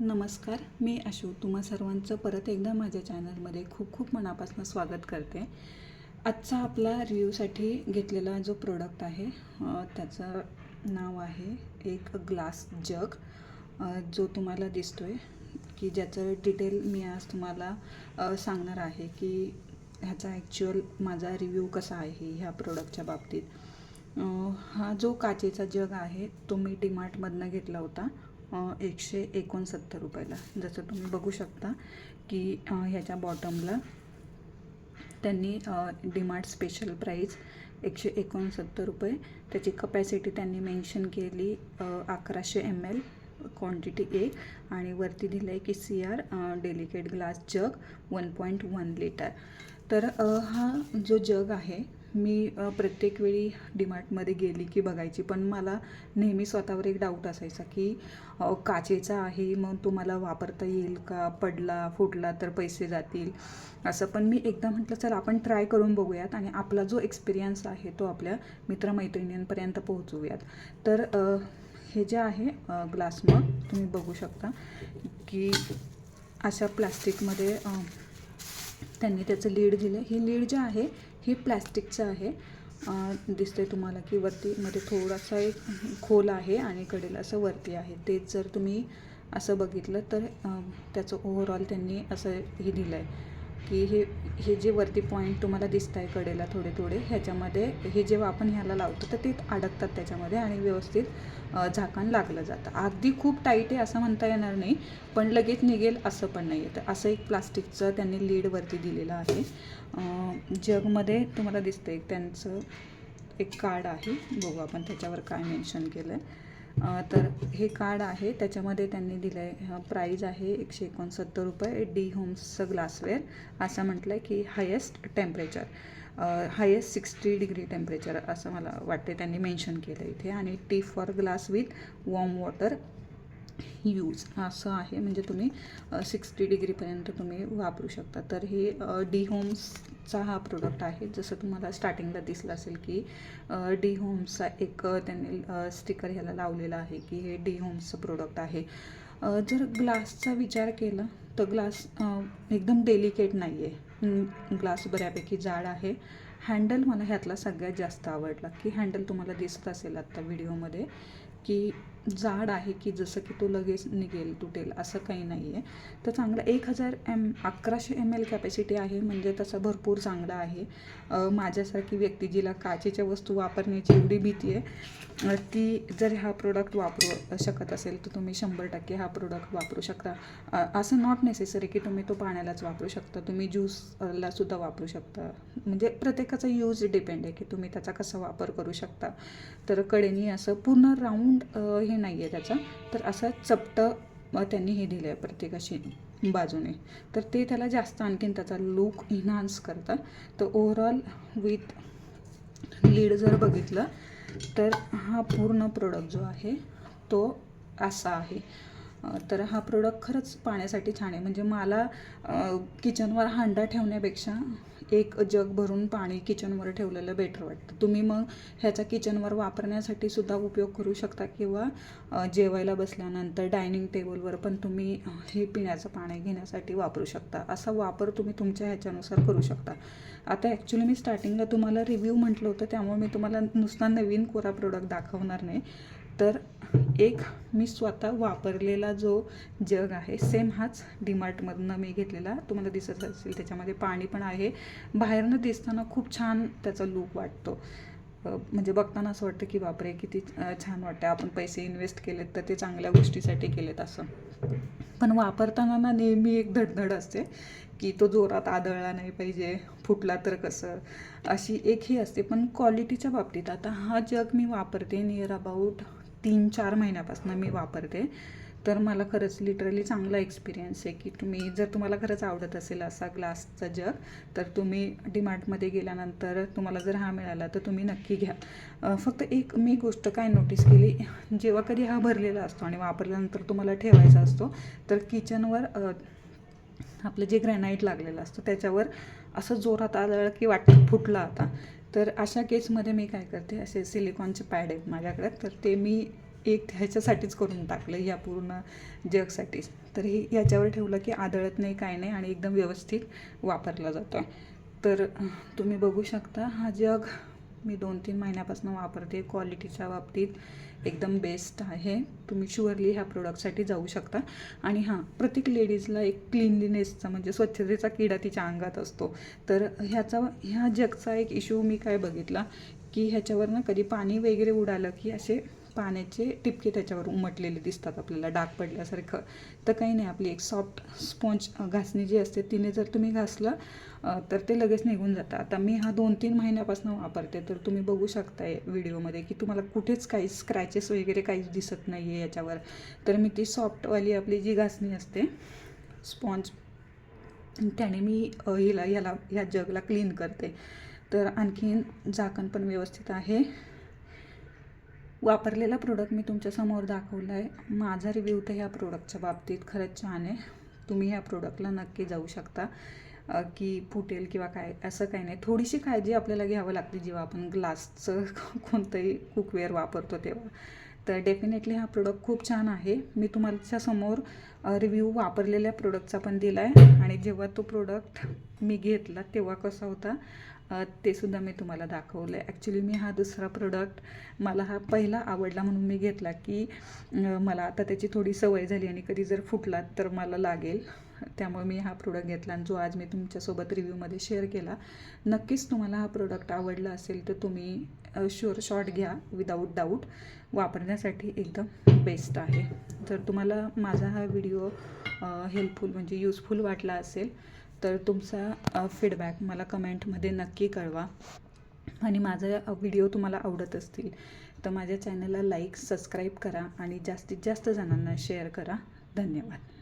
नमस्कार, मी आशू तुम्हा सर्वांचं परत एकदा माझ्या चॅनलमध्ये खूप खूप मनापासून स्वागत करते. आजचा आपला रिव्ह्यूसाठी घेतलेला जो प्रोडक्ट आहे त्याचं नाव आहे एक ग्लास जग, जो तुम्हाला दिसतो आहे की ज्याचं डिटेल मी आज तुम्हाला सांगणार आहे की ह्याचा ॲक्च्युअल माझा रिव्ह्यू कसा आहे ह्या प्रोडक्टच्या बाबतीत. हा जो काचेचा जग आहे तो मी डीमार्टमधनं घेतला होता 169 रुपयाला. जसं तुम्ही बघू शकता की ह्याच्या बॉटमला त्यांनी डीमार्ट स्पेशल प्राईस 169 रुपये. त्याची कपॅसिटी त्यांनी मेन्शन केली 1100 ml क्वांटिटी 1, आणि वरती दिलं आहे की CR delicate glass jug 1.1 litre. तर हा जो जग आहे मी प्रत्येक वेळी डीमार्टमध्ये गेली की बघायची, पण मला नेहमी स्वतःवर एक डाऊट असायचा की काचेचा आहे मग तो मला वापरता येईल का, पडला फुटला तर पैसे जातील असं. पण मी एकदा म्हटलं चल आपण ट्राय करून बघूयात आणि आपला जो एक्सपिरियन्स आहे तो आपल्या मित्रमैत्रिणींपर्यंत पोहोचवूयात. तर हे जे आहे ग्लास मग तुम्ही बघू शकता की अशा प्लास्टिकमध्ये त्यांनी त्याचं लीड दिलं. हे लीड जे आहे हे प्लॅस्टिकचं आहे. दिसते तुम्हाला की वरती मध्ये थोडासा एक खोल आहे आणि कडेला असं वरती आहे. तेच जर तुम्ही असं बघितलं तर त्याचं ओव्हरऑल त्यांनी असं हे दिलं आहे की हे जे वरती पॉईंट तुम्हाला दिसत आहे कडेला थोडे थोडे, ह्याच्यामध्ये हे जेव्हा आपण ह्याला लावतो तर ते अडकतात त्याच्यामध्ये आणि व्यवस्थित झाकण लागलं जातं. अगदी खूप टाईट आहे असं म्हणता येणार नाही, पण लगेच निघेल असं पण नाही आहे. तर असं एक प्लास्टिकचं त्यांनी लीडवरती दिलेलं आहे. जगमध्ये तुम्हाला दिसतं एक त्यांचं एक कार्ड आहे, बघू आपण त्याच्यावर काय मेन्शन केलं आहे. तर हे कार्ड आहे, त्याच्यामध्ये त्यांनी दिलं आहे प्राईज आहे 169 रुपये. डी होम्सचं ग्लासवेअर असं म्हटलं आहे की highest temperature highest 60 degree temperature असं मला वाटते त्यांनी मेन्शन केलं इथे. आणि tea for glass with warm water use असं आहे, म्हणजे तुम्ही 60 डिग्रीपर्यंत तुम्ही वापरू शकता. तर हे डी होम्सचा हा प्रोडक्ट आहे. जसं तुम्हाला स्टार्टिंगला दिसलं असेल की डी होम्सचा एक त्यांनी स्टिकर ह्याला लावलेला आहे की हे डी होम्सचं प्रोडक्ट आहे. जर ग्लासचा विचार केला तर ग्लास एकदम डेलिकेट नाही आहे. ग्लास बऱ्यापैकी जाड आहे. हँडल मला ह्यातला सगळ्यात जास्त आवडला की हँडल तुम्हाला दिसत असेल आत्ता व्हिडिओमध्ये की जाड आहे की जसं की तो लगेच निघेल तुटेल असं काही नाही आहे. तर चांगलं 1100 ml कॅपॅसिटी आहे, म्हणजे तसं भरपूर चांगला आहे. माझ्यासारखी व्यक्ती जिला काचेच्या वस्तू वापरण्याची एवढी भीती आहे ती जर हा प्रोडक्ट वापरू शकत असेल तर तुम्ही 100% हा प्रोडक्ट वापरू शकता. असं नॉट नेसेसरी की तुम्ही तो पाण्यालाच वापरू शकता, तुम्ही ज्यूसला सुद्धा वापरू शकता. म्हणजे प्रत्येकाचा यूज डिपेंड आहे की तुम्ही त्याचा कसा वापर करू शकता. तर कडेनी असं पूर्ण राऊंड हे नाही आहे त्याचा, तर असं चपटं त्यांनी हे दिलं आहे प्रत्येकाशी बाजूने, तर ते त्याला जास्त आणखीन त्याचा लूक इन्हान्स करतं. तर ओव्हरऑल विथ लीड जर बघितलं तर हा पूर्ण प्रोडक्ट जो आहे तो असा आहे. तर हा प्रोडक्ट खरंच पाण्यासाठी छान आहे. म्हणजे मला किचनवर हांडा ठेवण्यापेक्षा एक जग भरून पाणी किचनवर ठेवलेलं बेटर वाटतं. तुम्ही मग ह्याचा किचनवर वापरण्यासाठी सुद्धा उपयोग करू शकता किंवा जेवायला बसल्यानंतर डायनिंग टेबलवर पण तुम्ही हे पिण्याचं पाणी घेण्यासाठी वापरू शकता. असा वापर तुम्ही तुमच्या ह्याच्यानुसार करू शकता. आता ॲक्च्युली मी स्टार्टिंगला तुम्हाला रिव्ह्यू म्हटलं होतं, त्यामुळे मी तुम्हाला नुसता नवीन कोरा प्रोडक्ट दाखवणार नाही. तर एक मी स्वतः वापरलेला जो जग आहे सेम हाच डीमार्टमधनं मी घेतलेला तुम्हाला दिसत असेल. त्याच्यामध्ये पाणी पण आहे. बाहेरनं दिसताना खूप छान त्याचा लूक वाटतो. म्हणजे बघताना असं वाटतं की बापरे किती छान वाटतं, आपण पैसे इन्व्हेस्ट केलेत तर ते चांगल्या गोष्टीसाठी केलेत असं. पण वापरताना ना नेहमी एक धडधड असते की तो जोरात आदळला नाही पाहिजे, फुटला तर कसं, अशी एक ही असते. पण क्वालिटीच्या बाबतीत आता हा जग मी वापरते नियर अबाऊट 3-4 महिन्यापासून मी वापरते. तर मला खरंच लिटरली चांगला एक्सपिरियन्स आहे की तुम्हाला खरंच आवडत असेल असा ग्लासचा जग तर तुम्ही डीमार्टमध्ये गेल्यानंतर तुम्हाला जर हा मिळाला तर तुम्ही नक्की घ्या. फक्त एक मी गोष्ट काय नोटीस केली, जेव्हा कधी हा भरलेला असतो आणि वापरल्यानंतर तुम्हाला ठेवायचा असतो तर किचनवर आपलं जे ग्रॅनाईट लागलेलं असतं त्याच्यावर असं जोरात आदळलं की वाटतं फुटला आता. तर अशा केसमध्ये मी काय करते, असे सिलिकॉनचे पॅड आहेत माझ्याकडे, तर ते मी एक ह्याच्यासाठीच करून टाकलं, या पूर्ण जगसाठीच. तर हे याच्यावर ठेवलं की आदळत नाही, काय नाही, आणि एकदम व्यवस्थित वापरला जातो आहे. तर तुम्ही बघू शकता हा जग मी 2-3 महिन्यापासून वापरते. क्वालिटीच्या बाबतीत एकदम बेस्ट आहे. तुम्ही शुअरली ह्या प्रोडक्टसाठी जाऊ शकता. आणि हां, प्रत्येक लेडीजला एक क्लिनलीनेसचा म्हणजे स्वच्छतेचा किडा तिच्या अंगात असतो. तर ह्या जगचा एक इश्यू मी काय बघितला की ह्याच्यावर ना कधी पाणी वगैरे उडालं की असे पाण्याचे टिपके त्याच्यावर उमटलेले दिसतात आपल्याला, डाग पडल्यासारखं. तर काही नाही, आपली एक सॉफ्ट स्पॉन्ज घासणी जी असते तिने जर तुम्ही घासलं तर ते लगेच निघून जातं. आता मी हा 2-3 महिन्यापासून वापरते. तर तुम्ही बघू शकताय व्हिडिओमध्ये की तुम्हाला कुठेच काही स्क्रॅचेस वगैरे काहीच दिसत नाही आहे याच्यावर. तर मी ती सॉफ्टवाली आपली जी घासणी असते स्पॉन्ज, त्याने मी ह्या जगला क्लीन करते. तर आणखीन झाकण पण व्यवस्थित आहे. वापरलेला प्रोडक्ट मी तुमच्यासमोर दाखवला आहे. माझा रिव्ह्यू तर ह्या प्रोडक्टच्या बाबतीत खरंच छान आहे. तुम्ही ह्या प्रोडक्टला नक्की जाऊ शकता. की फुटेल किंवा काय असं काही नाही. थोडीशी काळजी आपल्याला घ्यावं लागते जेव्हा आपण ग्लासचं कोणतंही कुकवेअर वापरतो तेव्हा. तर डेफिनेटली हा प्रोडक्ट खूप छान आहे. मी तुमच्यासमोर रिव्ह्यू वापरलेल्या प्रोडक्टचा पण दिला आहे, आणि जेव्हा तो प्रोडक्ट मी घेतला तेव्हा कसा होता ते सुद्धा मी तुम्हाला दाखवलं आहे. ॲक्च्युली मी हा दुसरा प्रोडक्ट, मला हा पहिला आवडला म्हणून मी घेतला की मला आता त्याची थोडी सवय झाली आणि कधी जर फुटला तर मला लागेल. त्यामुळे मी हा प्रोडक्ट घेतला आणि जो आज मी तुमच्यासोबत रिव्ह्यूमध्ये शेअर केला. नक्कीच तुम्हाला हा प्रोडक्ट आवडला असेल तर तुम्ही शुअर शॉट घ्या. विदाऊट डाऊट वापरण्यासाठी एकदम बेस्ट आहे. जर तुम्हाला माझा हा व्हिडिओ हेल्पफुल म्हणजे युजफुल वाटला असेल तर तुमचा फीडबॅक मला कमेंटमध्ये नक्की कळवा. आणि माझा व्हिडिओ तुम्हाला आवडत असतील तर माझ्या चॅनलला लाईक, सबस्क्राईब करा आणि जास्तीत जास्त जणांना शेअर करा. धन्यवाद.